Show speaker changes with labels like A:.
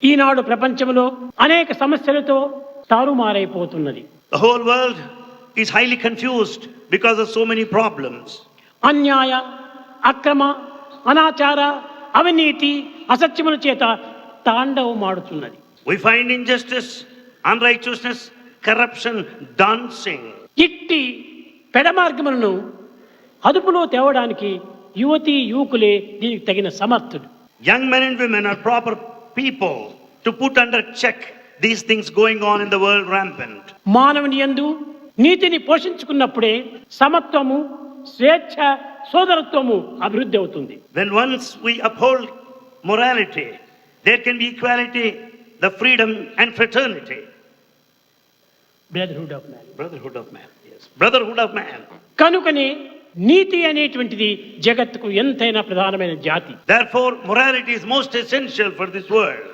A: ఈనాడు ప్రపంచంలో అనేక సమస్యలతో తారుమారైపోతున్నది.
B: The whole world is highly confused because of so many problems.
A: అన్యాయ, అక్రమ, అనాచార, అవినీతి, అసత్యముల చేత తాండవమాడుతున్నది.
B: We find injustice, unrighteousness, corruption dancing.
A: ఇట్టి పెడమార్గములను అదుపులో తేవడానికి యువతి యువకులే దీనికి తగిన సమర్థులు.
B: Young men and women are proper people to put under check these things going on in the world rampant.
A: మానవుని యందు నీతిని పోషించుకున్నప్పుడే సమత్వము, స్వేచ్ఛ, సోదరత్వము అభివృద్ధి అవుతుంది.
B: When once we uphold morality, there can be equality, the freedom and fraternity.
A: Brotherhood of man.
B: Brotherhood of man. Yes. Brotherhood of man.
A: కనుకనే నీతి అనేటువంటిది జగత్తుకు ఎంతైనా ప్రధానమైన జాతి.
B: Therefore, morality is most essential for this world.